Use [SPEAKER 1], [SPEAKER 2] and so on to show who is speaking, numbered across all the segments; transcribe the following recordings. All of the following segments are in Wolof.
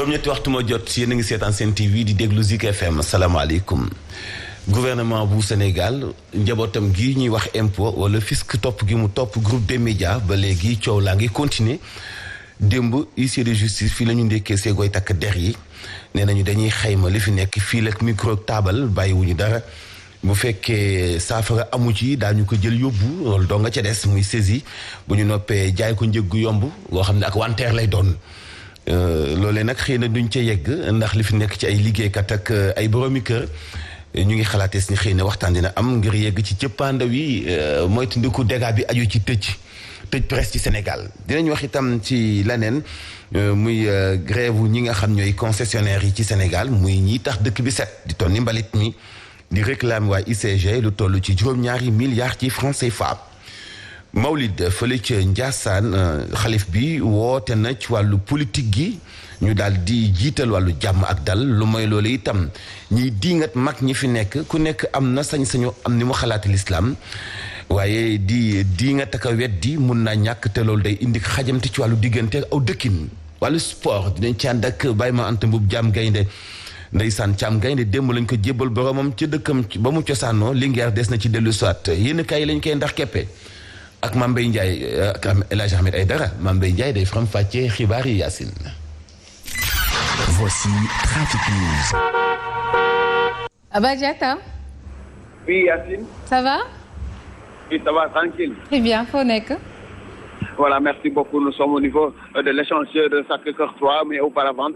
[SPEAKER 1] juróom-ñetti waxtu moo jot yéen a ngi seetaan seen TV di déglu Zik FM asalaamaaleykum. Gouvernement bu Sénégal njabootam gi ñuy wax impôt wala fisc topp gi mu topp groupe des médias ba léegi coow laa ngi continuer démb huissier de justice fii la ñu ndekkee seegooy takk der yi nee nañu dañuy xayma li fi nekk fii ak micro taabal bàyyiwuñu dara bu fekkee saafara amu ci daañu ko jël yóbbu loolu doo nga ca des muy saisi bu ñu noppee jaay ko njëg gu yomb loo xam ne ak wanteer lay doon. loolee nag xëy na duñ ca yegg ndax li fi nekk ci ay liggéeykat ak ay boroomi kër ñu ngi xalaatee si ni xëy na waxtaan dina am ngir yegg ci cëppaandaw yi moytandiku dégâts bi aju ci tëj presse ci Sénégal. dinañ wax itam ci leneen muy grève ñi nga xam ñooy concessionnaires yi ci Sénégal muy ñi tax dëkk bi set di tonni mbalit mi di réclame waa ICG lu toll ci juróom-ñaari milliards ci francs CFA. Mawlid fële ca Ndiassane xalif bi woote na ci wàllu politique gi ñu daal di jiital wàllu jàmm ak dal lu mooy loolu itam ñiy diingat mag ñi fi nekk ku nekk am na sañ-sañu am ni mu xalaati lislaam waaye di diingat ak a weddi mun naa ñàkk te loolu day indi xajamte ci wàllu diggante aw dëkkin. wàllu sport dinañ ci ànd ak Baye Ma Anta Mbub Jaam Gaynde ndeysaan Caam Gaynde démb lañ ko jébbal boromam ca dëkkam ba mu cosaanoo Linguère des na ci dellu soit yéen kaay yi lañ koy ndax keppe ak Mame Mbaye Ndiaye ak El Hadj Ahmed Aïdara Mame Mbaye Ndiaye day faram fàccee xibaar yi Yacine.
[SPEAKER 2] Voici Trafic News.
[SPEAKER 3] Aba Diatta.
[SPEAKER 4] Oui Yacine.
[SPEAKER 3] Ça va?
[SPEAKER 4] Oui, ça va, tranquille.
[SPEAKER 3] Très bien, foo nekk.
[SPEAKER 4] Voilà, merci beaucoup. Nous sommes au niveau de l'échangeur de Sacré-Cœur 3, mais auparavant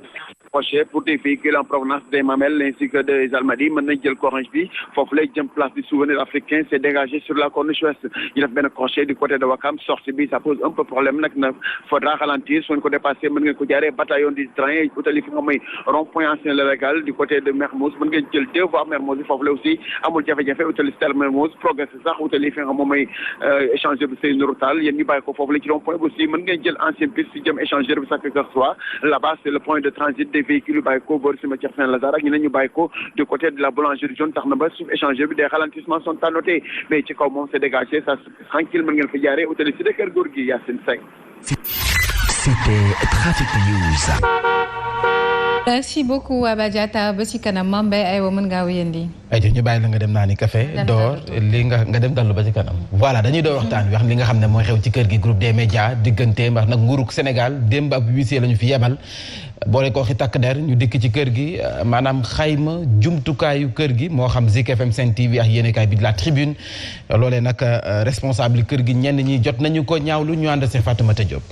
[SPEAKER 4] projet pour des véhicules en provenance des Mamelles ainsi que des Almadies mën nañ jël corniche bi foofu lay jëm place du souvenir africain c'est dégagé sur la corniche ouest ñu def benn crochet du côté de Wakam sortie bi ça pose un peu problème nag na faudra ralentir su ngeen ko dépassé mën ngeen ko jaaree bataillon du train utali fi nga mooy rond-point ancien légal du côté de Mermoz mën ngeen jël deux voies Mermoz bi foofu la aussi amul jafe-jafe utali stade Mermoz progressé sax utali fi nga moom mooy échangeur bi Seydou Routal yéen ñu bàyyi ko foofu la ci rond-point bi aussi mën ngeen jël ancienne piste si jëm échangeur bi Sacré-Cœur 3 là-bas c'est le point de transit des véhicules yu bàyyi ko boori cimetière Saint-Lazare ak ñeneen ñu bàyyi ko du côté de la boulangerie jaune tax na ba suuf échangeur bi des ralentissements sont à noter mais ci kaw moom c'est dégagé ça tranquille mën ngeen fa jaaree utali si kër góor gi Yacine Seck.
[SPEAKER 2] C'était Trafic News.
[SPEAKER 3] Merci beaucoup Aba Diatta ba ci kanam Mame Mbaye aywa mën ngaa wéyandi.
[SPEAKER 5] aywa ñu bàyyi la nga dem naa ni café door li nga dem dallu ba ci kanam. voilà dañuy door waxtaan wi wax li nga xam ne mooy xew ci kër gi groupe des médias diggante ndax nag nguurug Sénégal démb ab huissier la ñu fi yebal boole ko waxi takk der ñu dikk ci kër gi maanaam xayma jumtukaayu kër gi moo xam Zik FM Sen TV ak yéenekaay bi de la Tribune loolee nag responsable kër gi ñenn ñi jot nañu ko ñaawlu ñu ànd see Fatoumata Diop.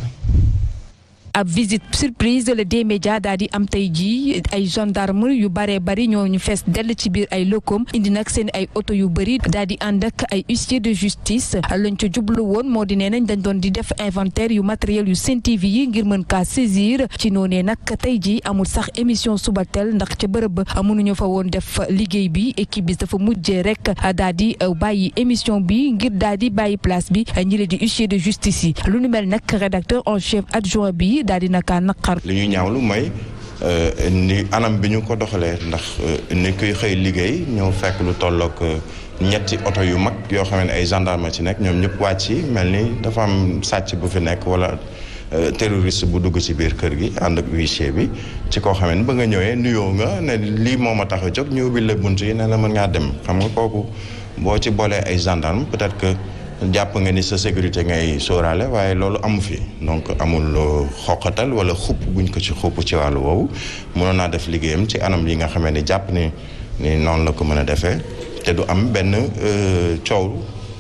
[SPEAKER 6] ab visite surprise le des médias daal di am tey jii ay gendarme yu baree bari ñoo ñu fees dell ci biir ay locaux indi nag seen ay oto yu bëri daal di ànd ak ay huissier de justice lañ ca jublu woon moo di nee nañ dañ doon di def inventaire yu matériel yu Sen TV yi ngir mën kaa saisir ci noonee nag tey jii amul sax émission subatel ndax ca bërëb ba mënuñu fa woon def liggéey bi équipe bi dafa mujjee rek daal di bàyyi émission bi ngir daal di bàyyi place bi ñi leen di huissier de justice yi lu nu mel nag rédacteur en chef adjoint bi daal di naka naqar.
[SPEAKER 7] li ñu ñaawlu mooy ni anam bi ñu ko doxalee ndax ni koy xëy liggéey ñëw fekk lu tollook ñetti oto yu mag yoo xam ne ay gendarme ci nekk ñoom ñëpp wàcc yi mel ni dafa am sàcc bu fi nekk wala terroriste bu dugg ci biir kër gi ànd ak huissier bi ci koo xam ne ba nga ñëwee nuyoo nga ne lii moo ma tax a jóg ñu ubbil la bunt yi ne la mën ngaa dem xam nga kooku boo ci boolee ay gendarme peut-être que. jàpp nga ni sa sécurité ngay sóoraale waaye loolu amu fi donc amul xoqatal wala xupp buñ ko ci xupp ci wàllu woowu mënoon naa def liggéeyam ci anam yi nga xamee ni jàpp ni noonu la ko mën a defee te du am benn coow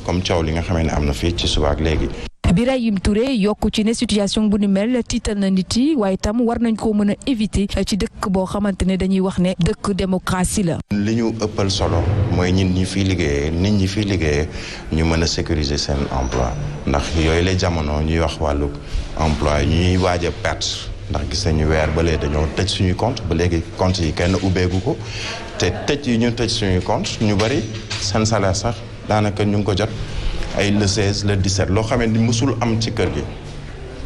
[SPEAKER 7] comme coow li nga xamee ne am na fii ci suba ak léegi.
[SPEAKER 6] Birahim Touré yokku ci ne situation bu ni mel tiital na nit yi waaye tam war nañ koo mën a éviter ci dëkk boo xamante ne dañuy wax ne dëkk démocratie la.
[SPEAKER 7] li ñu ëppal solo mooy nit ñi fiy liggéeyee ñu mën a sécuriser seen emploi ndax yooyu la jamono ñuy wax wàllu emploi ñuy waaj a perte ndax gis nañu weer ba léegi dañoo tëj suñuy compte ba léegi compte yi kenn ubbeegu ko te tëj yi ñu tëj suñuy compte ñu bari seen salaire sax daanaka ñu ngi ko jot. ay le 16 le 17 loo xamee ni mësul am ci kër gi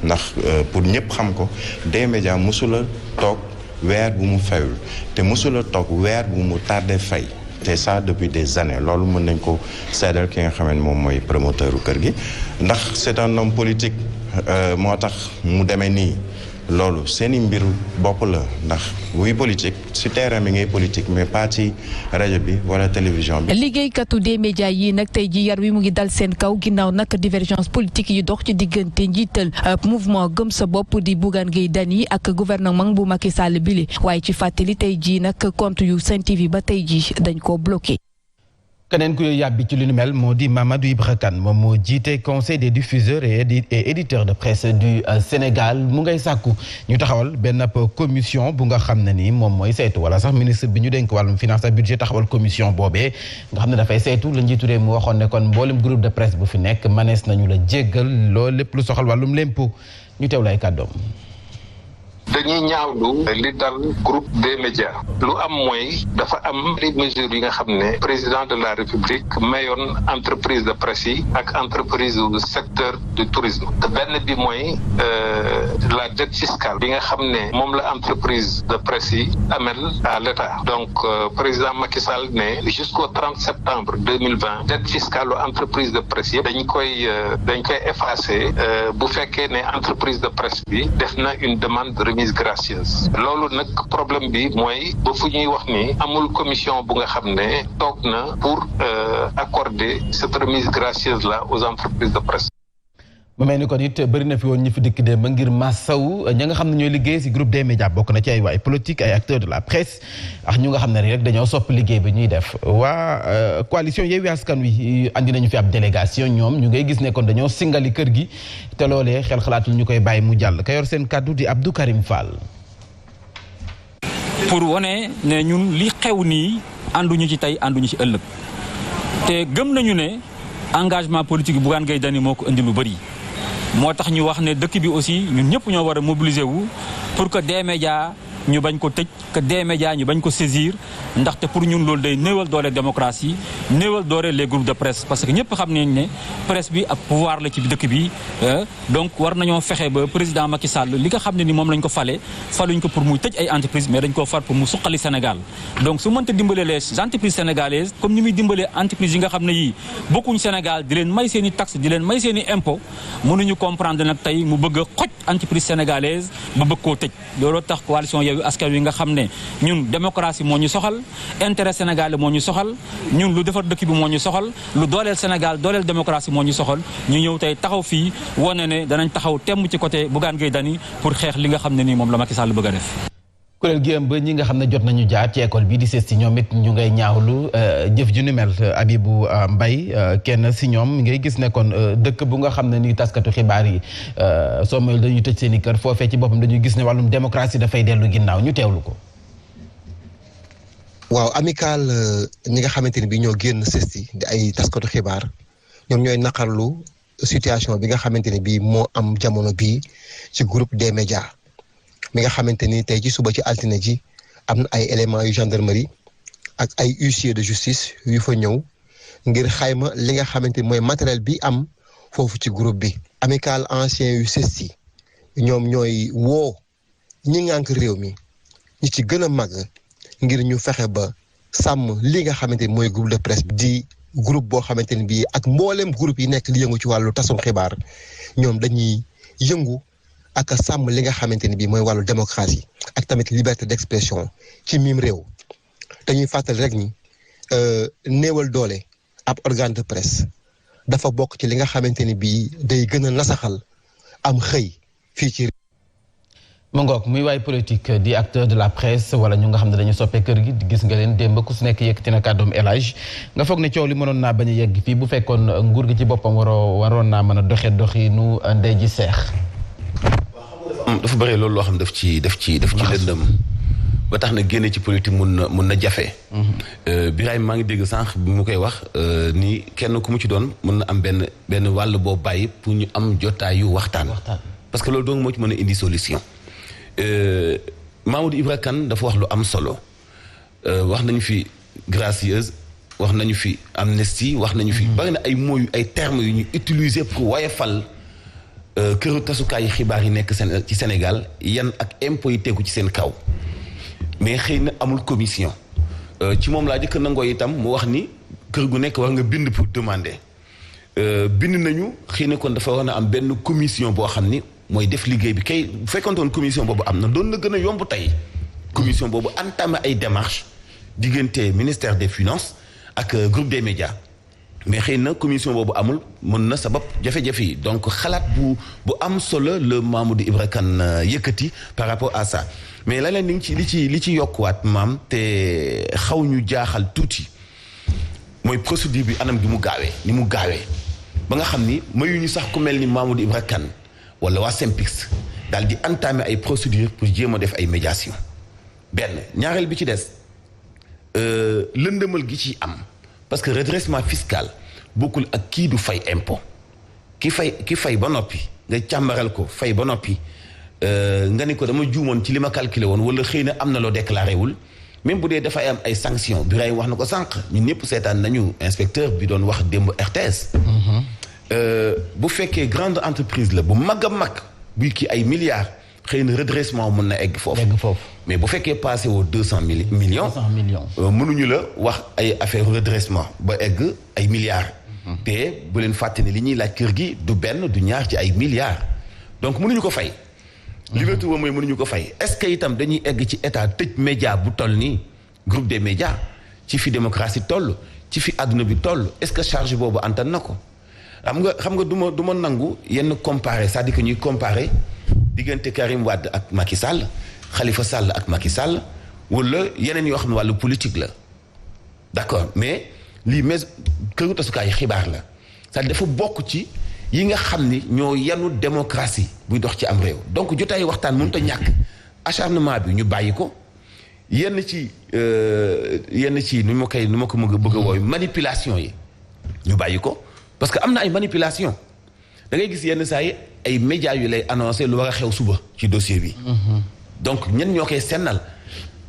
[SPEAKER 7] ndax pour ñëpp xam ko des médias mësula toog weer bu mu fayul te mësula toog weer bu mu tardé fay te ça depuis des années loolu mën nañ ko seedal ki nga xamee ni moom mooy promoteur u kër gi ndax c'est un homme politique moo tax mu demee nii loolu seeni mbiru bopp la ndax wuy politique ci terrain bi ngay politique mais pas ci rajo bi wala télévision bi.
[SPEAKER 6] liggéeykatu des médias yi nag tey ji yar wi mu ngi dal seen kaw ginnaaw nag divergence politique yi dox ci diggante njiital mouvement gëm sa bopp di Bougane Gueye Dany ak gouvernement bu Macky Sall bile waaye ci fàttali tey ji nag compte yu Sen TV ba tey ji dañ koo bloqué.
[SPEAKER 5] keneen ku yàbbi ci lu nu mel moo di Mamadou Ibra Kane moom moo jiite conseil des diffuseurs et éditeurs de presse du Sénégal mu ngay sàkku ñu taxawal benn commission bu nga xam ne ni moom mooy saytu wala sax ministre bi ñu dénk wàllum finance ak budget taxawal commission boobee nga xam ne dafay saytu la njiitu réew mu waxoon ne kon mboolem groupe de presse bu fi nekk manees nañu la jéggal loolu lépp lu soxal wàllum lempo ñu teew lay kàddoom.
[SPEAKER 8] dañuy ñaawlu li dal groupe des médias lu am mooy dafa am les mesures yi nga xam ne président de la république mayoon entreprise de presse yi ak entreprise du secteur du tourisme benn bi mooy la dette fiscale bi nga xam ne moom la entreprise de presse yi amel à l'état donc président Macky Sall ne jusqu'au 30 septembre 2020 dette fiscale entreprise de presse yi dañ koy effacer bu fekkee ne entreprise de presse bi def na une demande de remise gracieuse loolu nag problème bi mooy ba fu ñuy wax ni amul commission bu nga xam ne toog na pour accorder cette remise gracieuse là aux entreprises de presse.
[SPEAKER 5] mu mel ni kon it bëri na fi woon ñu fi dikk de ba ngir massaw ña nga xam ne ñooy liggéey ci groupe des médias bokk na ci ay waay politique ay acteurs de la presse ak ñu nga xam ne rek dañoo sopp liggéey bi ñuy def waa coalition Yewwi Askan Wi andi nañu fi ab délégation ñoom ñu ngay gis ne kon dañoo singali kër gi te loolee xel xalaatul ñu koy bàyyi mu jàll ka yor seen kàddu di Abdou Karim Fall.
[SPEAKER 9] pour wane ne ñun li xew nii ànduñu ci tey ànduñu ci ëllëg te gëm nañu ne engagement politique bu Bougane Gueye Dany moo ko indi lu bëri. moo tax ñu wax ne dëkk bi aussi ñun ñëpp ñoo war a mobiliser wu pour que des médias ñu bañ ko tëj que des médias ñu bañ ko saisir ndaxte pour ñun loolu day néewal doole démocratie néewal doole les groupes de presse parce que ñëpp xam nañ ne presse bi ak pouvoir la ci dëkk bi donc war nañoo fexe ba président Macky Sall li nga xam ne ni moom lañ ko faluñ ko pour muy tëj ay entreprises mais dañ koo far pour mu suqali Sénégal donc su mënta dimbalee les entreprises sénégalaises comme ni muy dimbalee entreprises yi nga xam ne yii bokkuñ Sénégal di leen may seen i taxe di leen may seen i impôt mënuñu comprendre nag tey mu bëgg a xoj entreprise sénégalaise ba bëgg koo tëj looloo tax coalition Yewwi Askan Wi nga xam ne ñun démocratie moo ñu soxal intérêt sénégalais moo ñu soxal ñun lu defar dëkk bi moo ñu soxal lu dooleel Sénégal dooleel démocratie moo ñu soxal ñu ñëw tey taxaw fii wane ne danañ taxaw temm ci côté Bougane Gueye Dany pour xeex li nga xam ne nii moom la Macky Sall bëgg a def.
[SPEAKER 5] kuréel gi ba ñi nga xam ne jot nañu jaar ci école bi di sees si ñoom it ñu ngay ñaawlu jëf ju ni mel Abibou Mbaye kenn si ñoom ngay gis ne kon dëkk bu nga xam ne ni taskatu xibaar yi soo mel dañuy tëj seen i kër foofee ci boppam dañuy gis ne wàllum démocratie dafay dellu ginnaaw ñu teewlu ko.
[SPEAKER 10] waaw amical ñi nga xamante ni bi ñoo génn sees si di ay taskatu xibaar ñoom ñooy naqarlu situation bi nga xamante ne bii moo am jamono bii ci groupe des médias. mi nga xamante ni tey ci suba ci altine ji am na ay éléments yu gendarmerie ak ay huissier de justice yu fa ñëw ngir xayma li nga xamante ni mooy matériel bi am foofu ci groupe bi. amical ancien yu ses yi ñoom ñooy woo ñi ngànk réew mi ñi ci gën a mag ngir ñu fexe ba sàmm li nga xamante ni mooy groupe de presse di groupe boo xamante ni bii ak mbooleem groupe yi nekk li yëngu ci wàllu tasum xibaar ñoom dañuy yëngu. ak sàmm li nga xamante ni bii mooy wàllu démocratie ak tamit liberté d'expression ci miim réew dañuy fàttali rek ni néewal doole ab organe de presse dafa bokk ci li nga xamante ni bii day gën a nasaxal am xëy fii ci.
[SPEAKER 5] mu ngoog muy waay politique di acteur de la presse wala ñu nga xam ne dañu soppee kër gi gis nga leen démb ku su nekk yëkkati na kàddoom élage nga foog ne coow li mënoon naa bañ a yegg fii bu fekkoon nguur gi ci boppam waroon naa mën a doxi nu ndey ji seex.
[SPEAKER 1] dafa bëri loolu loo xam daf ci lëndëm ba tax na génne ci politique mun na jafe. Birahim maa ngi dégg sànq bi mu koy wax ni kenn ku mu ci doon mun na am benn wàll boo bàyyi pour ñu am jotaayu waxtaan. parce que loolu donc moo ci mën a indi solution. Mamadou Ibra Kane dafa wax lu am solo wax nañu fi gracieuse wax nañu fi amnistie wax nañu fi. bari na ay mots ay termes yu ñu utiliser pour woyofal. këru tasukaayu xibaar yi nekk ci Sénégal yan ak impôt yi tegu ci seen kaw mais xëy na amul commission ci moom laa jëkk nangoo itam mu wax ni kër gu nekk war nga bind pour demander bind nañu xëy na kon dafa war na am benn commission boo xam ni mooy def liggéey bi kay bu fekkontoon commission boobu am na doon na gën a yomb tey commission boobu entamé ay démarches diggante ministère des finances ak groupe des médias mais xëy na commission boobu amul mën na sabab jafe-jafe yi donc xalaat bu am solo le Mamadou Ibra Kane yëkkati par rapport à ça mais la leen li ci yokkuwaat maam te xaw ñu jaaxal tuuti mooy procédure bi anam gi ni mu gaawee ba nga xam ni mayuñu sax ku mel ni Mamadou Ibra Kane wala waa SYNPICS daal di entamer ay procédures pour jéem a def ay médiation benn ñaareel bi ci des lëndëmal gi ci am parce que redressement fiscal bokkul ak kii du fay impôt ki fay ba noppi nga càmbaral ko fay ba noppi nga ni ko dama juumoon ci li ma calculé woon wala xëy na am na loo déclaré wul même bu dee dafay am ay sanctions Birahim wax na ko sànq ñun ñëpp seetaan nañu inspecteur bi doon wax démb RTS. bu fekkee grande entreprise la bu mag a mag buy kii ay milliards xëy na redressement mën na egg foofu. mais bu fekkee passé woo 200 millions. mënuñu la wax ay affaire redressement ba egg ay milliards. te bu leen fàtte ne li ñuy laaj kër gi du benn du ñaar ci ay milliards donc mënuñu ko fay. liberté boobu mooy mënuñu ko fay est-ce que itam dañuy egg ci état tëj média bu toll nii groupe des médias ci fi démocratie toll ci fi àdduna bi toll est-ce que charge boobu antan na ko. xam nga du ma nangu yenn comparer c'est-à-dire que ñuy comparer diggante Karim Wade ak Macky Sall Khalifa Sall ak Macky Sall wala yeneen yoo xam ne wàllu politique la d'accord mais lii këru tasukaayu xibaar la c'est-à-dire dafa bokk ci yi nga xam ni ñoo yanu démocratie buy dox ci am réew donc jotaay waxtaan mënut a ñàkk acharnement bi ñu bàyyi ko yenn ci nu ma ko bëgg a wooyu manipulation yi ñu bàyyi ko parce que am na ay manipulation da ngay gis yenn saa yi ay médias yu lay annoncé lu war a xew suba ci dossier bi. donc ñen ñoo koy sennal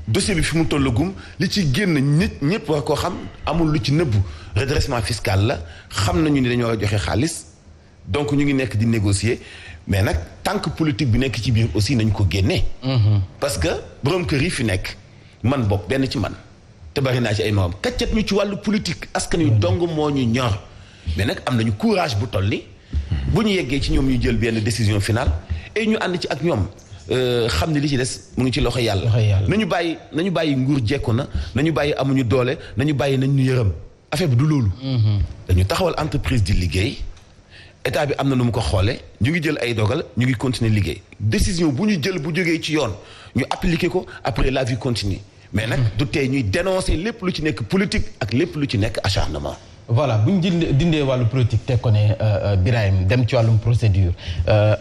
[SPEAKER 1] dossier bi fi mu tollagum li ci génn ñëpp war koo xam amul lu ci nëbbu redressement fiscal la xam nañu ni dañoo war a joxe xaalis donc ñu ngi nekk di négocier mais nag tant que politique bi nekk ci biir aussi nañ ko génnee. parce que borom kër yi fi nekk man bokk benn ci man te bari naa ci ay morom kàccat ñu ci wàllu politique askan wi dong moo ñu ñor. mais nag am nañu courage bu toll ni bu ñu yeggee ci ñoom ñu jël benn décision finale et ñu ànd ci ak ñoom xam ne li ci des mu ngi ci loxo yàlla. nañu bàyyi nguur jekku na nañu bàyyi amuñu doole nañu bàyyi nañ ñu yërëm affaire bi du loolu. dañu taxawal entreprise di liggéey état bi am na nu mu ko xoolee ñu ngi jël ay dogal ñu ngi continuer liggéey décision bu ñu jël bu jógee ci yoon ñu appliquer ko après la vie continue mais nag du tee ñuy dénoncer lépp lu ci nekk politique ak lépp lu ci nekk acharnement.
[SPEAKER 5] voilà bu ñu dindee wàllu politique teg ko ne Birahim dem ci wàllum procédure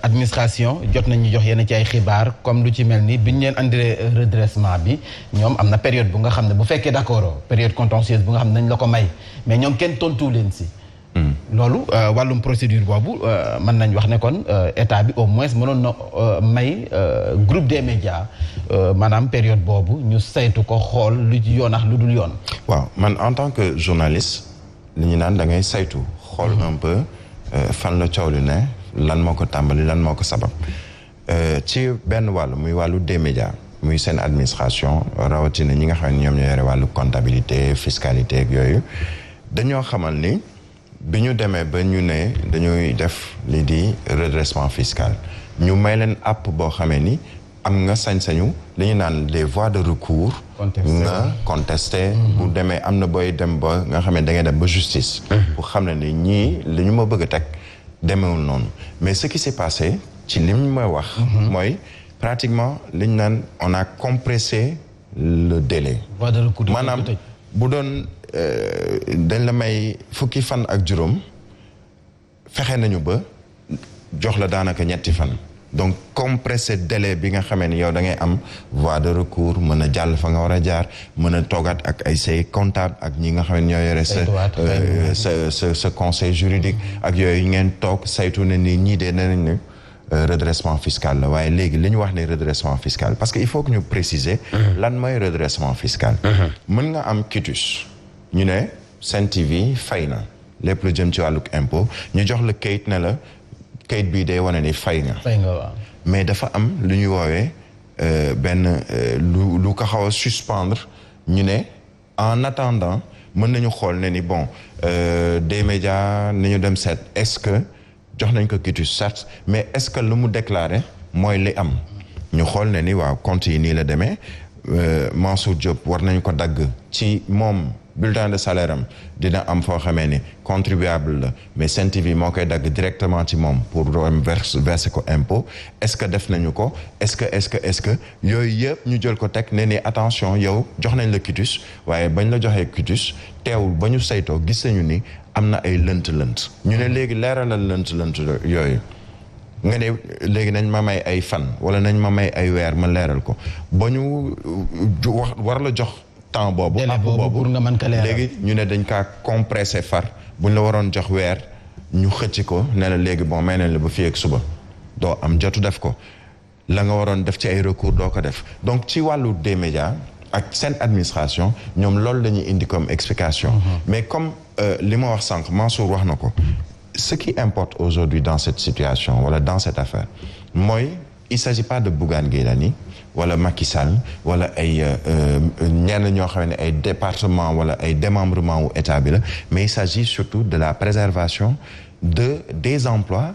[SPEAKER 5] administration jot nañu jox yenn ci ay xibaar comme lu ci mel ni bi ñu leen andiree redressement bi ñoom am na période bu nga xam ne bu fekkee d'accord période contentieuse bu nga xam ne nañ la ko may mais ñoom kenn tontu leen si. loolu wàllum procédure boobu mën nañ wax ne kon état bi au moins mënoon na may groupe des médias maanaam période boobu ñu saytu ko xool lu ci yoon ak lu dul yoon.
[SPEAKER 7] waaw man en tant que journaliste. li ñu naan da ngay saytu xool un peu fan la coow li ne lan moo ko tàmbali lan moo ko sabab ci benn wàll muy wàllu des médias muy seen administration rawatina ñi nga xam ne ñoom ñoo yore wàllu comptabilité fiscalité ak yooyu dañoo xamal ni bi ñu demee ba ñu ne dañuy def li di redressement fiscal ñu may leen app boo xamee ni am nga sañ-sañu li ñu naan les voies de recours nga contesté bu demee am na booy dem ba nga xam ne da ngay dem ba justice bu xam ne ni ñii li ñu ma bëgg a teg demeewul noonu mais ce qui s'est passé ci li ñu may wax mooy pratiquement li ñu naan on a compressé le délai maanaam bu doon dañ la may fukki fan ak juróom fexe nañu ba jox la daanaka ñetti fan donc compressé délai bi nga xamee ni yow da ngay am voie de recours mën a jàll fa nga war a jaar mën a toogaat ak ay say comptable ak ñi nga xam ne ñoo yore sa conseil juridique ak yooyu ngeen toog saytu ne ni ñii dee nañ ne redressement fiscal la waaye léegi li ñu wax ne redressement fiscal parce que il faut que ñu préciser lan mooy redressement fiscal mën nga am quitus ñu ne Sen TV fay na lépp lu jëm ci wàlluk impôt ñu jox la kayit ne la kayit bii day wane ni fay nga
[SPEAKER 5] waaw
[SPEAKER 7] mais dafa am lu ñuy woowee benn lu ko xaw a suspendre ñu ne en attendant mën nañu xool ne ni bon des médias nañu dem seet est-ce que jox nañ ko quitus certes mais est-ce que lu mu déclaré mooy li am ñu xool ne ni waaw compte yi nii la demee Mansour Diop war nañ ko dagg ci moom bulletin de salaire am dina am foo xamee ni contribuable la mais Sen TV moo koy dagg directement ci moom pour verser ko impôt est-ce que def nañu ko est-ce que yooyu yëpp ñu jël ko teg ne ni attention yow jox nañ la quitus waaye bañ la joxee quitus teewul ba ñu saytoo gis nañu ni am na ay lënt-lënt ñu ne léegi leeralal lënt-lënt yooyu nga ne léegi nañ ma may ay fan wala nañ ma may ay weer ma leeral ko ba ñu war la jox temps boobu app boobu léegi ñu ne dañ kaa compressé far buñ la waroon jox weer ñu xëcc ko ne la léegi bon may nañ la ba fii ak suba doo am jotu def ko la nga waroon def ci ay recours doo ko def donc ci wàllu des médias ak seen administration ñoom loolu la ñuy indi comme explication mais comme li ma wax sànq Mansour wax na ko ce qui importe aujourd'hui dans cette situation wala dans cette affaire mooy il s'agit pas de Bougane Gueye Dany wala Macky Sall wala ay ñenn ñoo xam ne ay département wala ay démembrement wu état bi la mais il s'agit surtout de la préservation des emplois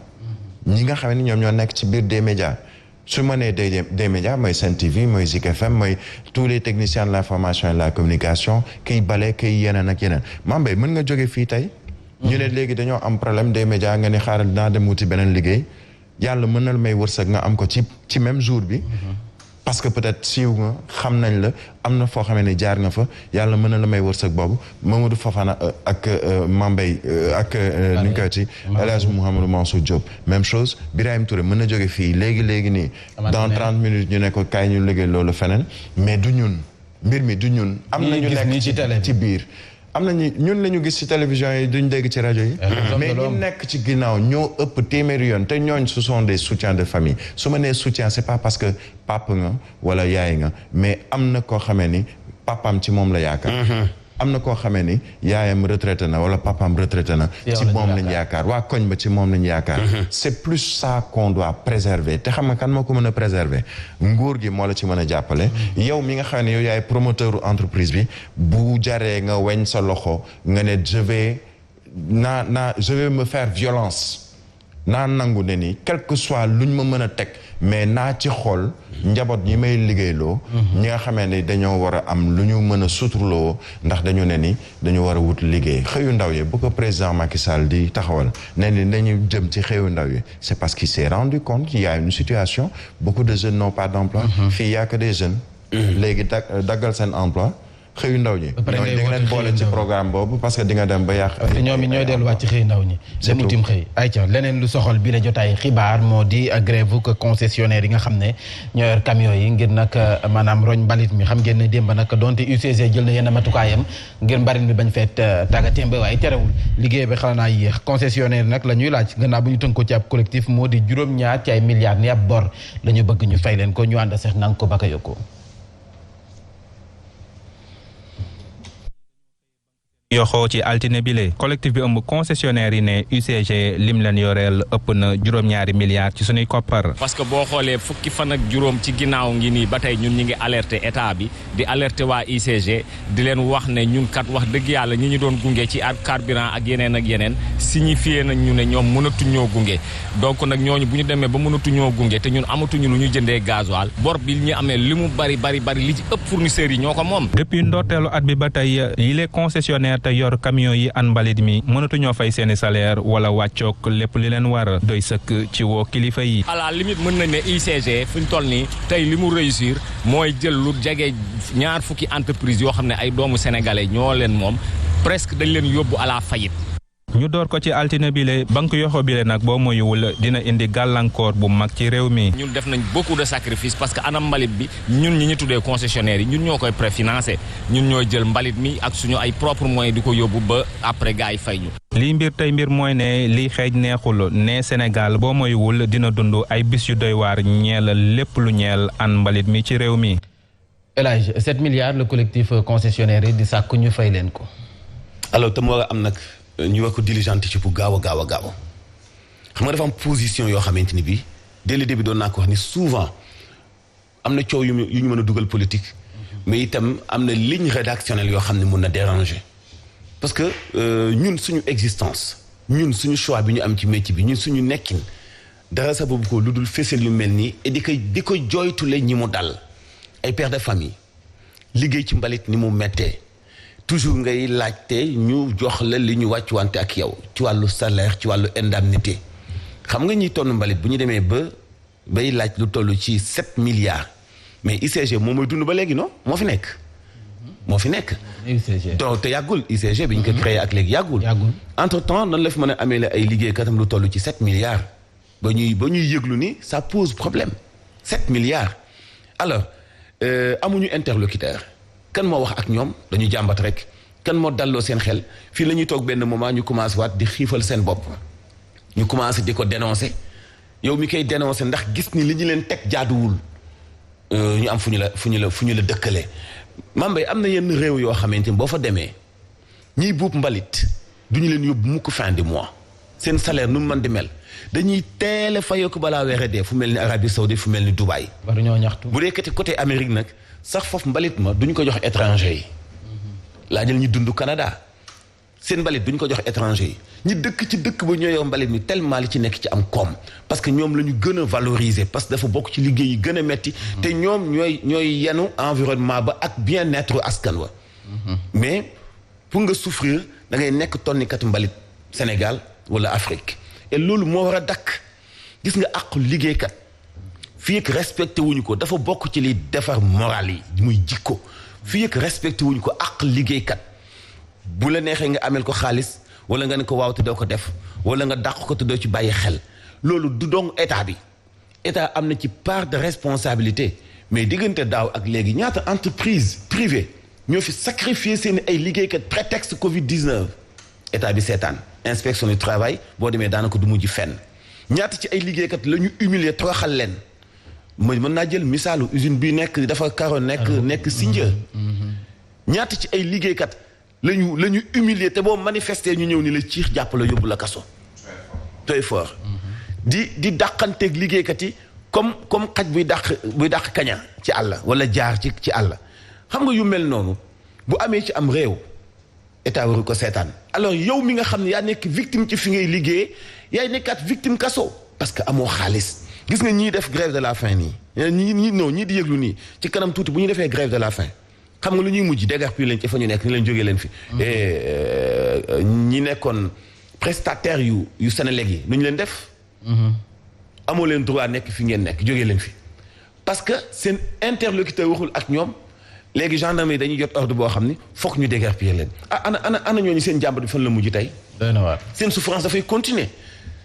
[SPEAKER 7] ñi nga xam ne ñoom ñoo nekk ci biir des médias su ma nee des médias mooy Sen TV mooy Zik FM mooy tous les techniciens de l'information et de la communication kiy bale kiy yeneen ak yeneen Mambay mën nga jóge fii tey ñu ne léegi dañoo am problème des médias nga ni xaaral dinaa dem wuti beneen liggéey yàlla mën na la may wërsëg nga am ko ci même jour bi parce que peut-être siiw nga xam nañ la am na foo xamee ne jaar nga fa yàlla mën na la may wërsëg boobu Mamadou Fofana ak Mambay ak ni ñu koy ci El Hadj Mouhamadou Mansour Diop même chose Birahim Touré mën na jóge fii léegi nii dans 30 minutes ñu ne ko kaay ñu liggéey loolu feneen mais du ñun mbir mi du ñun am na ñu nekk ci biir am nañu ñun la ñu gis ci télévision yi duñ dégg ci rajo yi mais ñu nekk ci ginnaaw ñoo ëpp téeméeri yoon te ñooñ ce sont des soutiens de famille su ma nee soutien c'est pas parce que papa nga wala yaay nga mais am na koo xamee ni papaam ci moom la yaakaar am na koo xamee ni yaayam retraité na wala papaam retraité na ci moom lañ yaakaar waa koñ ba ci moom lañ yaakaar c'est plus ça qu'on doit préserver te xam nga kan moo ko mën a préserver nguur gi moo la ci mën a jàppale yow mi nga xam ne yow yaay promoteur entreprise bi bu jaree nga weñ sa loxo nga ne je vais me faire violence naa nangu ne ni quel que soit luñ ma mën a teg mais naa ci xool njaboot ñi may liggéeyloo ñi nga xamee ni dañoo war a am lu ñu mën a suturloo ndax dañu ne ni dañu war a wut liggéey xëyu ndaw yi bu ko président Macky Sall di taxawal ne ni dañu jëm ci xëyu ndaw yi c'est parce qu'il s'est rendu compte qu'il y a une situation beaucoup de jeunes n'ont pas d'emploi fii y a que des jeunes léegi daggal seen emploi xëyu ndaw ñi ñooñu di nga leen boole ci programme boobu parce que di nga dem ba yàq
[SPEAKER 5] te ñoom it ñooy delluwaat ci xëy ndaw ñi dem utim xëy ayca leneen lu soxal bi la jotaay xibaar moo di grève que concessionnaire yi nga xam ne ñoo yor camion yi ngir nag maanaam roñ mbalit mi xam ngeen ne démb nag donte UCG jël na yenn matukaayam ngir mbalit mi bañ feet tàggatémbe waaye terewul liggéey bi xala naa yéex concessionnaire nag la ñuy laaj gannaaw bu ñu tënk ko ci ab collectif moo di juróom-ñaar ci ay milliards ni ab bor la ñu bëgg ñu fay leen ko ñu ànd sax nang ko baka yokko
[SPEAKER 11] yoxoo ci altine bile collectif bi ëmb concessionnaire yi ne UCG lim leen yoreel ëpp na juróom-ñaari milliards ci sunuy koppar.
[SPEAKER 12] parce que boo xoolee fukki fan ak juróom ci ginnaaw ngi nii ba tey ñun ñi ngi alerter état bi di alerter waa UCG di leen wax ne ñun kat wax dëgg yàlla ñi ñu doon gunge ci ak carburant ak yeneen signifié nañ ñu ne ñoom mënatuñoo gunge donc nag ñooñu bu ñu demee ba mënatuñoo gunge te ñun amatuñu lu ñu jëndee gasoil bor bi ñu amee li mu bari li ci ëpp fournisseurs yi ñoo ko moom.
[SPEAKER 11] depuis ndorteelu at bi ba tey yile concessionnaire te yor camion yi an mbalit mi mënatuñoo fay seeni salaire wala wàccook lépp li leen war doy sëkk ci woo kilifa yi.
[SPEAKER 12] à la limite mën nañ ne UCG fu ñu toll nii tey li mu réussir mooy jël lu jege ñaar fukki entreprise yoo xam ne ay doomu sénégalais ñoo leen moom presque dañ leen yóbbu à la faillite.
[SPEAKER 11] ñu door ko ci altine bile banque yoxo bile nag boo moyuwul dina indi gàllankoor bu mag ci réew mi.
[SPEAKER 12] ñun def nañ beaucoup de sacrifices parce que anam mbalit bi ñun ñi ñu tuddee concessionnaire yi ñun ñoo koy préfinancé ñun ñooy jël mbalit mi ak suñu ay propres moyens di ko yóbbu ba après gars yi fay ñu.
[SPEAKER 11] lii mbir tey mbir mooy ne lii xeej neexul ne Sénégal boo moyuwul dina dund ay bis yu doy waar ñeel lépp lu ñeel an mbalit mi ci réew mi.
[SPEAKER 5] El Hadj 7 milliards le collectif concessionnaire yi di sàkk ñu fay leen ko.
[SPEAKER 1] alors te mu war a am nag. ñu war ko diligente ci bu gaaw a gaaw xam nga dafa am position yoo xamante ni bii dès le début doon naa ko wax ni souvent am na coow yu ñu mën a dugal politique mais itam am na ligne rédactionnelle yoo xam ne mun na déranger parce que ñun suñu existence ñun suñu choix bi ñu am ci métier bi ñun suñu nekkin dara sababu ko lu dul fésal yu mel nii et di ko jooytule ñi mu dal ay pères de famille liggéey ci mbalit ni mu mettee toujours ngay laajte ñu jox la li ñu wàcc wante ak yow ci wàllu salaire ci wàllu indemnité xam nga ñiy tonn mbalit bu ñu demee bay laaj lu toll ci 7 milliards mais ICG moom mooy dund ba léegi non moo fi nekk donc te yàggul ICG bi ñu ko créé ak léegi yàggul entre temps nan la fi mën a amee la ay liggéeykatam lu toll ci 7 milliards ba ñuy yëglu ni ça pose problème 7 milliards alors amuñu interlocuteur kan moo wax ak ñoom dañu jàmbat rek kan moo dalloo seen xel fii la ñuy toog benn moment ñu commencé waat di xiifal seen bopp ñu commencé di ko dénoncer yow mi koy dénoncer ndax gis ni li ñu leen teg jaaduwul ñu am fu ñu la dëkkale Mambay am na yenn réew yoo xamante ni boo fa demee ñiy buub mbalit du ñu leen yóbbu mukk fin du mois seen salaire nu mu mën di mel dañuy teel a fayoo ko balaa weere dee fu mel ni Arabie Saoudite fu mel ni Dubaï.
[SPEAKER 5] war ñoo ñaxtu
[SPEAKER 1] bu dee côté Amérique nag sax foofu mbalit ma duñ ko jox étranger yi. laa jël ñi dund Canada seen mbalit duñ ko jox étranger yi ñi dëkk ci dëkk ba ñoo yor mbalit mi tellement li ci nekk ci am koom parce que ñoom la ñu gën a valoriser parce que dafa bokk ci liggéey yi gën a metti te ñoom ñooy yenu environnement ba ak bien-être askan wa mais pour nga souffrir da ngay nekk tonnikatu mbalit Sénégal wala Afrique et loolu moo war a dakk gis nga àqu liggéeykat fii ak respecté wuñu ko dafa bokk ci liy defar moral yi muy jikko fii ak respecté wuñu ko àq liggéeykat bu la neexee nga amel ko xaalis wala nga ne ko waaw te doo ko def wala nga dàq ko te doo ci bàyyi xel loolu du dong état bi état am na ci part de responsabilité mais diggante daaw ak léegi ñaata entreprise privée ñoo fi sacrifier seen ay liggéeykat prétexte Covid-19 état bi seetaan inspection du travail boo demee daanaka du mujj fenn ñaata ci ay liggéeykat la ñu humilier toroxal leen mën naa jël misaalu usine bi nekk dafa karo nekk Sindia ñaata ci ay liggéeykat la ñu humilier te boo manifester ñu ñëw ni la ciix jàpp la yóbbu la kaso très fort di dàqanteeg liggéeykat yi comme xaj buy dàq kaña ci àll wala jaar ci àll xam nga yu mel noonu bu amee ci am réew état waru ko seetaan alors yow mi nga xam ne yaa nekk victime ci fi ngay liggéey yaay nekkaat victime kaso parce que amoo xaalis gis nga ñii def grève de la faim nii ñii di yëglu nii ci kanam tuuti bu ñu defee grève de la faim xam nga lu ñuy mujj dégarpir leen ci fa ñu nekk ni leen jógee leen fi ñi nekkoon prestataire yu Senelec yi nu ñu leen def amoo leen droit nekk fi ngeen nekk jógee leen fi parce que seen interlocuteur waxul ak ñoom léegi gendarme yi dañuy jot ordre boo xam ni foog ñu dégarpir leen ana ñooñu seen jàmbat bi fan la mujj tey seen souffrance dafay continuer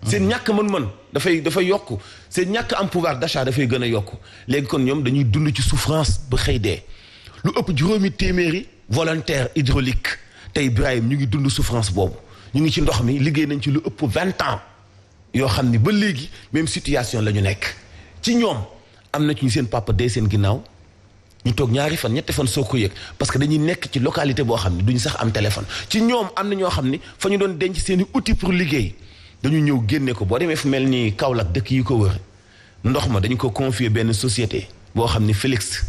[SPEAKER 1] seen ñàkk mën-mën dafay yokk seen ñàkk am pouvoir d'achat dafay gën a yokk léegi kon ñoom dañuy dund ci souffrance ba xëy dee lu ëpp juróomi téeméeri volontaire hydraulique tey Ibrahim ñu ngi dund souffrance boobu ñu ngi ci ndox mi liggéey nañ ci lu ëpp 20 ans yoo xam ni ba léegi même situation la ñu nekk ci ñoom am na ci ñu seen papa dee seen ginnaaw ñu toog ñaari fan ñetti fan soo ko yëg parce que dañuy nekk ci localité boo xam ne duñu sax am téléphone ci ñoom am na ñoo xam ni fa ñu doon denc seen i outils pour liggéey dañu ñëw génne ko boo demee fu mel ni Kaolack dëkk yi ko wër ndox ma dañu ko confier benn société boo xam ni Félix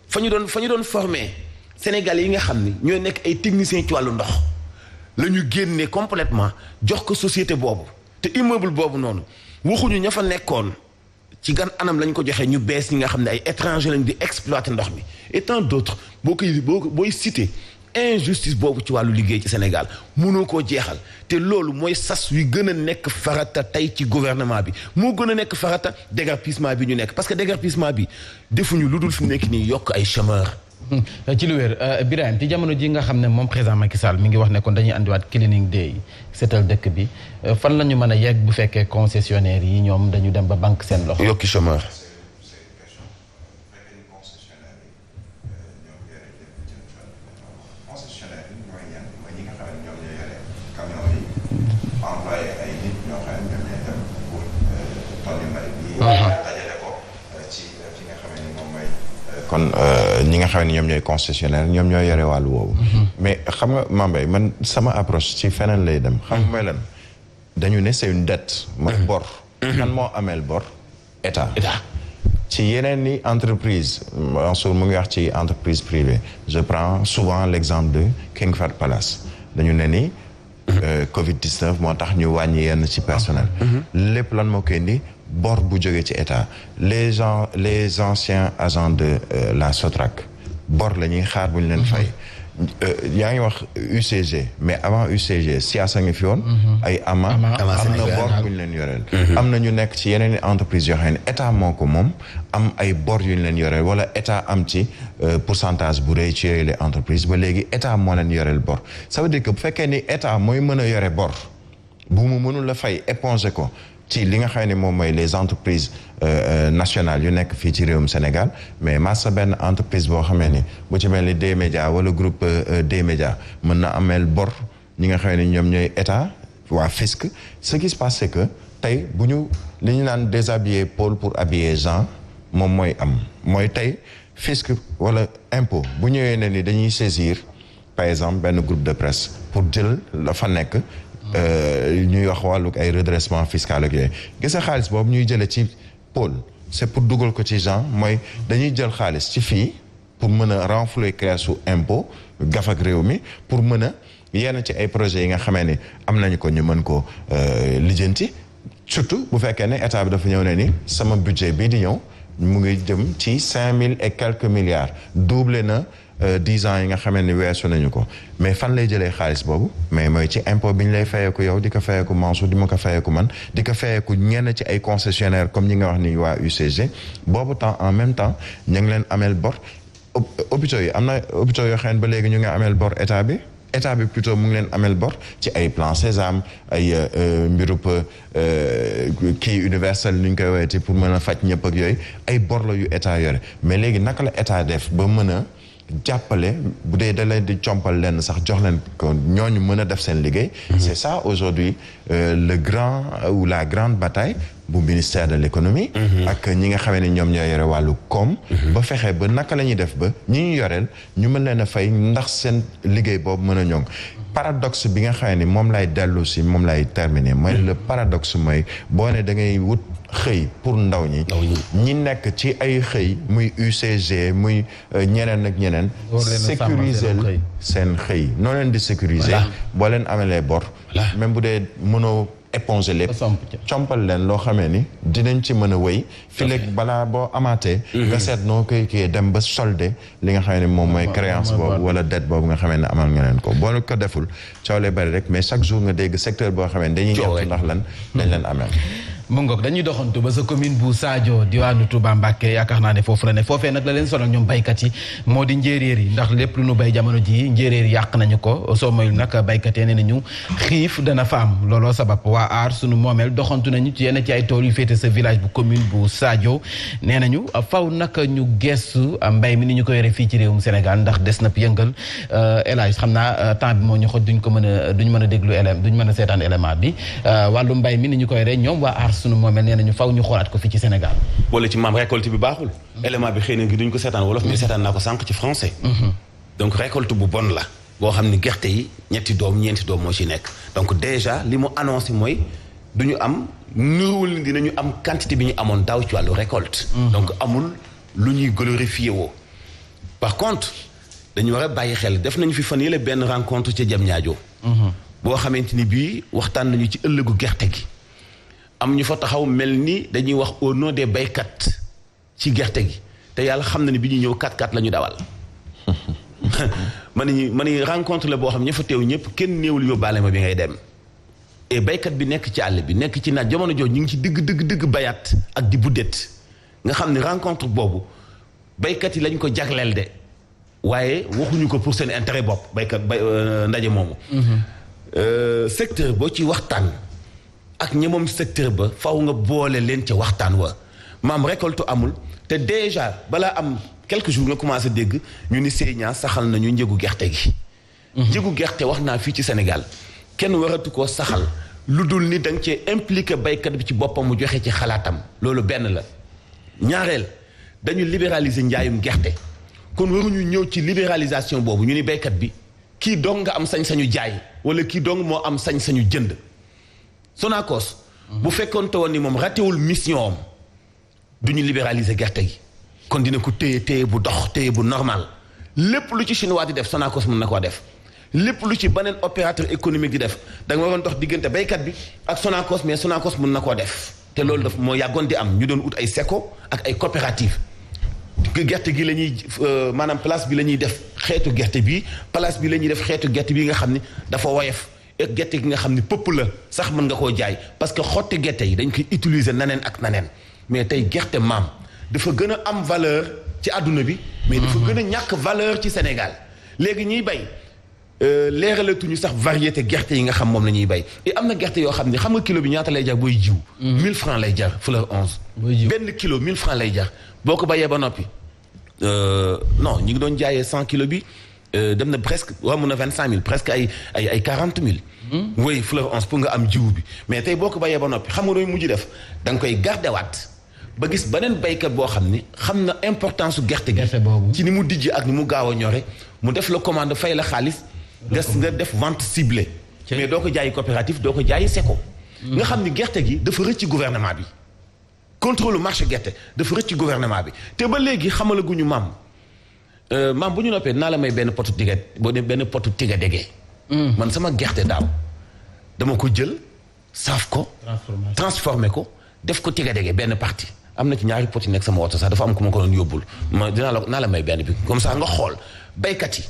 [SPEAKER 1] fa ñu doon formé Sénégalais yi nga xam ni ñooy nekk ay techniciens ci wàllu ndox la ñu génne complètement jox ko société boobu te immeuble boobu noonu waxuñu ña fa nekkoon ci gan anam lañ ko joxee ñu bees ñi nga xam ne ay étranger lañ di exploiter ndox mi et tant d'autres booy citer injustice boobu ci wàllu liggéey ci Sénégal mënoo koo jeexal te loolu mooy sas wi gën a nekk farata tey ci gouvernement bi moo gën a nekk farata déguerpissement bi ñu nekk parce que déguerpissement bi defuñu lu dul fi mu nekk nii yokk ay chômeurs.
[SPEAKER 5] ci lu wér Birahim ci jamono ji nga xam ne moom président Macky Sall mi ngi wax ne kon dañuy andiwaat cleaning day seetal dëkk bi fan la ñu mën a yegg bu fekkee concessionnaire yi ñoom dañu dem ba banque seen loxo.
[SPEAKER 1] yokki chômeur.
[SPEAKER 7] kon ñi nga xam ne ñoom ñooy concessionnaire ñoom ñooy yore wàllu woowu. mais xam nga Mambay man sama approche ci feneen lay dem. xam nga mooy lan dañu ne c'est une dette. mooy bor. kan moo ameel bor état. ci yeneen ni entreprise Mansour mu ngi wax ci entreprise privée je prends souvent l'exemple de King Fahd Palace dañu ne ni Covid 19 moo tax ñu wàññi yenn ci personnel. lépp lan moo koy indi bor bu jógee ci état les anciens agents de la SOTRAC bor la ñuy xaar bu ñu leen fay. yaa ngi wax UCG mais avant UCG SIAS a ngi fi woon. ay ama am na bor bu ñu leen yoreel. am na ñu nekk ci yeneen entreprise yoo xam ne état moo ko moom am ay bor yu ñu leen yoreel wala état am ci pourcentage bu rëy ci yooyu les entreprises ba léegi état moo leen yoreel bor ça veut dire que bu fekkee ni état mooy mën a yore bor bu mu mënul a fay éponger ko ci li nga xam ne moom mooy les entreprises nationales yu nekk fii ci réewum Sénégal mais massa benn entreprise boo xamee ni bu ci mel ni D-Média wala groupe D-Média mën na ameel bor ñi nga xam ne ñoom ñooy état waa fisc ce qui se passe c'est que tey bu ñu li ñu naan déshabiller Paul pour habiller Jean moom mooy am mooy tey fisc wala impôt bu ñëwee ne ni dañuy saisir par exemple benn groupe de presse pour jël la fa nekk ñuy wax wàllu ay redressement fiscal ak yooyu gis nga xaalis boobu ñuy jëlee ci Paul c'est pour dugal ko ci Jean mooy dañuy jël xaalis ci fii pour mën a renflouer création su impôt gaf ak réew mi pour mën a yenn ci ay projets yi nga xamee ni am nañu ko ñu mën ko lijjanti surtout bu fekkee ne état bi dafa ñëw ne ni sama budget bii di ñëw mu ngi jëm ci 5000 et quelques milliards doublé na 10 ans yi nga xamee ni weesu nañu ko mais fan lay jëlee xaalis boobu mais mooy ci impôt bi ñu lay fayeeku yow di ko fayeeku Mansour di ma ko fayeeku man di ko fayeeku ñenn ci ay concessionnaires comme ñi nga wax ni waa UCG boobu temps en même temps ñu ngi leen ameel bor hôpitaux yi am na hôpitaux yoo xam ne ba léegi ñu ngi ameel bor état bi plutôt mu ngi leen ameel bor ci ay plan Sésame ay mbirub kii universel ni ñu koy woowee pour mën a faj ñëpp ak yooyu ay bor la yu état yore mais léegi naka la état def ba mën a jàppale bu dee da leen di compal leen sax jox leen ko ñooñu mën a def seen liggéey. C'est ça aujourd'hui le grand ou la grande bataille bu ministère de l'économie. ak ñi nga xamee ne ñoom ñoo yore wàllu koom. ba fexe ba naka la ñuy def ba ñi ñu yoreel ñu mën leen a fay ndax seen liggéey boobu mën a ñoŋ. paradoxe bi nga xamee ni moom lay dellu si moom lay terminer mooy le paradoxe mooy boo ne da ngay wut xëy pour ndaw ñi nekk ci ay xëy muy UCG muy ñeneen ak ñeneen sécuriser seen xëy noo leen di sécuriser boo leen amelee bor même bu dee mënoo éponger lépp compal leen loo xamee ni dinañ ci mën a wéy fileeg balaa boo amaatee nga seet noo koy kii dem ba solde li nga xamee ne moom mooy créance boobu wala dette boobu nga xamee ne amal nga leen ko boo ko deful coow lay bari rek mais chaque jour nga dégg secteur boo xamee ne dañuy ñëw ndax lan dañ leen ameel
[SPEAKER 5] mu ngoog dañuy doxantu ba sa commune bu Sadio diwaanu Touba Mbacké yaakaar naa ne foofu la ne foofee nag la leen sonal ñoom baykat yi moo di njéeréer yi ndax lépp lu nu bay jamono ji njéeréer yàq nañu ko soo mayul nag baykat yi nee nañu xiif dana fa am looloo sabab waa aar sunu moomeel doxantu nañu ci yenn ci ay tool yu féete sa village bu commune bu Sadio nee nañu faw nag ñu gestu mbay mi ni ñu ko yore fii ci réewum Sénégal ndax des na yëngal élage xam naa temps bi moo ñu xoj duñ mën a déglu élément duñ mën a seetaan élément bi wàllu mbay mi ni ñu ko yore ñoom waa aar sunu moomeel nee nañu faw ñu xoolaat ko fii ci Sénégal
[SPEAKER 1] wala ci maam récolte bi baaxul élément bi xëy na gi duñ ko seetaan wolof mais seetaan naa ko sànq ci français donc récolte bu bon la boo xam ni gerte yi ñeenti doom moo ci nekk donc déjà li mu annoncé mooy duñu am nuruwul dinañu am quantité bi ñu amoon daaw ci wàllu récolte donc amul lu ñuy glorifier woo par contre dañu war a bàyyi xel def nañu fi fan yële benn rencontre ca Diamniadio boo xamante ni bii waxtaan nañu ci ëllëgu gerte gi am ñu fa taxaw mel ni dañuy wax au nom des baykat ci gerte gi te yàlla xam na ne bi ñu ñëw 4x4 la ñu dawal ma ni rencontre la boo xam ña fa teew ñëpp kenn néewul yóbbaale ma bi ngay dem et baykat bi nekk ci àll bi nekk ci naaj jamono jooju ñu ngi ci dëgg bayaat ak di buddet nga xam ne rencontre boobu baykat yi lañ ko jagleel de waaye waxuñu ko pour seen intérêt bopp baykat ndaje moomu secteur boo ci waxtaan ak ñi moom secteur ba faw nga boole leen ca waxtaan wa maam récolte amul te déjà balaa am quelques jours nga commencé dégg ñu ni Sénia saxal nañu njëgu gerte gi njëgu gerte wax naa fii ci Sénégal kenn waratu koo saxal lu dul ni da nga cee impliqué baykat bi ci boppam mu joxe ci xalaatam loolu benn la ñaareel dañu libéraliser njaayum gerte kon waruñu ñëw ci libéralisation boobu ñu ni baykat bi kii dong nga am sañ-sañu jaay wala kii dong moo am sañ-sañu jënd Sonacos bu fekkoonte woon ni moom ratewul mission am du ñu libéraliser gerte gi kon dina ko téye bu dox téye bu normal lépp lu ci chinois di def Sonacos mën na koo def lépp lu ci beneen opérateur économique di def da nga waroon dox diggante baykat bi ak Sonacos mais Sonacos mën na koo def te loolu daf moo yàggoon di am ñu doon ut ay SECO ak ay coopérative gerte gi la ñuy maanaam place bi la ñuy def xeetu gerte bi place bi la ñuy def xeetu gerte bi nga xam ni dafa woyof ak gerte gi nga xam ni pëpp la sax mën nga koo jaay parce que xotti gerte yi dañ koy utiliser naneen ak naneen mais tey gerte maam dafa gën a am valeur ci àdduna bi mais dafa gën a ñàkk valeur ci Sénégal léegi ñuy bay leeralatuñu sax variété gerte yi nga xam moom la ñuy bay et am na gerte yoo xam ne xam nga kilo bi ñaata lay jar booy jiw 1000 francs lay jar fleur 11 benn kilo 1000 francs lay jar boo ko bayee ba noppi non ñi ngi doon jaayee 100 kilos bi dem na presque mun na 25000 presque ay 40000 oui fleur 11 pour nga am jiw bi mais tey boo ko bayee ba noppi xam nga nooy mujj def da nga koy gardewaat ba gis beneen baykat boo xam ni xam na importance su gerte gi ci ni mu dijj ak ni mu gaaw a ñore mu def la commande fay la xaalis nga def vente ciblée mais doo ko jaayi coopérative doo ko jaayi SECO nga xam ni gerte gi dafa rëcc gouvernement bi contrôle marché gerte dafa rëcc gouvernement bi te ba léegi xamalaguñu maam bu ñu noppee naa la may benn potu tiga dégee man sama gerte daaw dama ko jël saaf ko transformé ko def ko tiga dégee benn partie am na ci ñaari pot yi nekk sama woto sax dafa am ku ma ko doon yóbbul ma naa la may benn bi comme ça nga xool baykat yi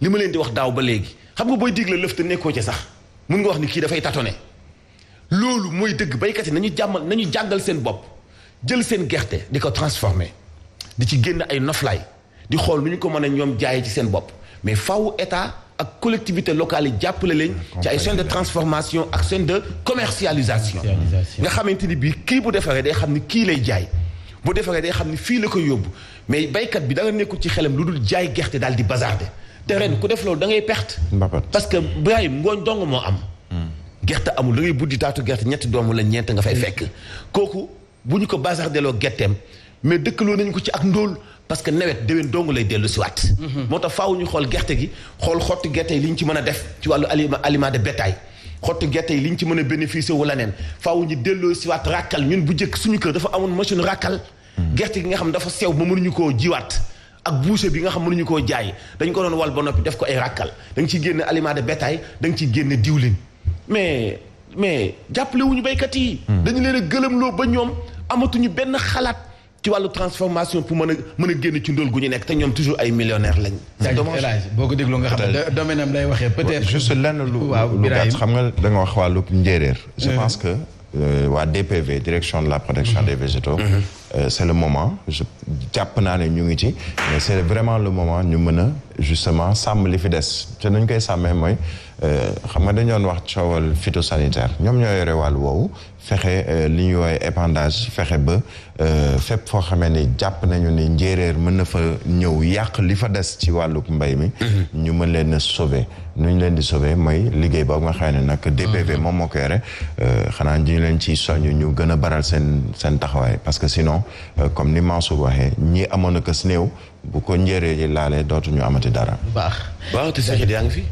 [SPEAKER 1] li ma leen di wax daaw ba léegi xam nga booy digle lëf te nekkoo ci sax mun nga wax ni kii dafay tâtonner loolu mooy dëgg baykat yi nañu jàngal seen bopp jël seen gerte di ko transformer di ci génn ay noflaay di xool nu ñu ko mën a ñoom jaayee ci seen bopp mais faaw état ak collectivité locale yi jàppale leen ci ay chaîne de transformation ak chaîne de commercialisation nga xamante ni bii kii bu defaree day xam ni kii lay jaay bu defaree day xam ni fii la koy yóbbu mais baykat bi da nga nekkul ci xelam lu dul jaay gerte daal di bazarder te ren ku def loolu da ngay perte parce que Ibrahima ngooñ dong moo am gerte amul da ngay buddi taatu gerte ñetti doomu la ñeent nga fay fekk kooku bu ñu ko bazardeloo gerteem mais dëkkaloo nañu ko ci ak ndóol parce que nawet déwén dong lay dellu si waat moo tax faaw ñu xool gerte gi xool xottu gerte yi li ñu ci mën a def ci wàllu aliment de bétail xottu gerte yi li ñu ci mën a bénéficier wala neen faaw ñu delloo si waat ràkkal ñun bu njëkk suñu kër dafa amoon machine ràkkal gerte gi nga xam dafa sew ba mënuñu koo jiwaat ak boucher bi nga xam mënuñu koo jaay dañ ko doon wal ba noppi def ko ay ràkkal da nga ciy génne aliment de bétail da nga ciy génne diwlin mais jàppale wuñu béykat yi dañu leen a gëlëmloo ba ñoom amatuñu benn xalaat ci wàllu transformation pour mën a génn ci ndóol gu ñu nekk te ñoom toujours ay millionnaires lañ. c'est dommage
[SPEAKER 5] boo ko dégloo nga xam ne domaine am lay waxee peut-être.
[SPEAKER 7] juste lenn lu gàtt xam nga da nga wax wàllu njéeréer. je pense que waa DPV direction de la protection des végétaux. c'est le moment jàpp naa ne ñu ngi ci mais c'est vraiment le moment ñu mën a justement sàmm li fi des te nañ koy sàmmee mooy xam nga dañu doon wax coowal phytosanitaire ñoom ñoo yore wàllu woowu fexe li ñuy woowee épandage fexe ba fépp foo xamee ni jàpp nañu ni njéeréer mën na fa ñëw yàq li fa des ci wàllu mbay mi ñu mën leen a sauver nu ñu leen di sauver mooy liggéey boobu nga xam ne nag DPV moom moo ko yore xanaa ñu leen ciy soññ ñu gën a baral seen taxawaay parce que sinon comme ni Mansour waxee ñi amoon na kës néew bu ko njéeréer yi laalee dootuñu amati dara.
[SPEAKER 1] waaw te soxna yaa ngi fi.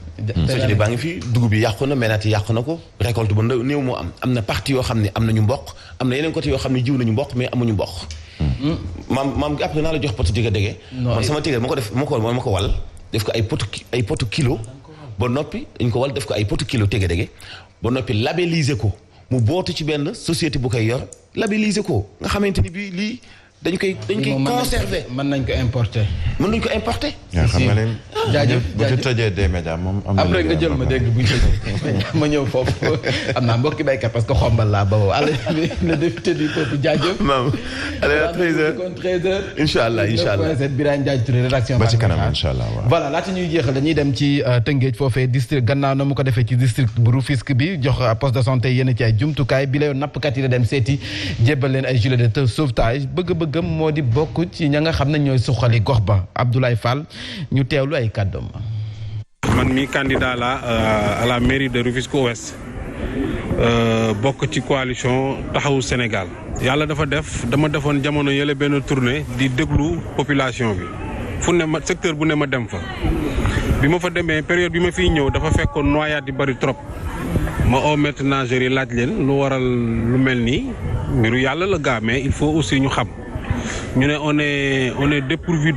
[SPEAKER 1] soxna baa ngi fi dugub bi yàqu na menaat yi yàqu na ko récolte bu néew moo am na partie yoo xam ne am nañu mboq am na yeneen côté yoo xam ne jiw nañu mboq mais amuñu mboq. maam après naa la jox potu tiga dege. man sama tiga ma ko wal def ko ay potu kilo ba noppi dañ ko wal def ko ay potu kilo tiga dege ba noppi labelliser ko mu bootu ci benn société bu koy yor labelliser ko nga xamante ni bii lii. dañ koy conserver
[SPEAKER 5] mën nañ ko importer.
[SPEAKER 1] mën nañ ko importer.
[SPEAKER 7] xam nga ne.
[SPEAKER 5] jaajëf
[SPEAKER 7] bu ñu tëjee des médias moom. am na
[SPEAKER 5] après nga jël ma dégg bu ñu tëjee ma ñëw foofu am naa mbokki baykat parce que xombal laa bawoo allez le député du peuple jaajëf.
[SPEAKER 1] maam allez à 13h.
[SPEAKER 5] kon 13h.
[SPEAKER 1] incha allah
[SPEAKER 5] Birahim Ndiaye Touré rédaction.
[SPEAKER 7] ba ci kanam incha allah waaw.
[SPEAKER 5] voilà laata ñuy jeexal dañuy dem ci Tëngéej foofee district gannaaw na mu ko defee ci district bu Rufisque bi jox poste de santé yenn ci ay jumtukaay bi la yoon nappkat yi la dem seeti jébbal leen ay gilet de sauvetage bëgg-bëggam moo di bokk ci ña nga xam ne ñooy suqali gox ba Abdoulaye Fall ñu teewlu ay kàddoom.
[SPEAKER 13] man mi candidat la à la mairie de Rufisque Ouest bokk ci coalition taxawu Sénégal. yàlla dafa def dama defoon jamono yële benn tournée di déglu population bi fu ne ma secteur bu ne ma dem fa bi ma fa demee période bi ma fiy ñëw dafa fekkoon noyade yi bari trop ma oo maître nageur yi laaj leen lu waral lu mel nii mbiru yàlla la gaa mais il faut aussi ñu xam ñu ne on est dépourvu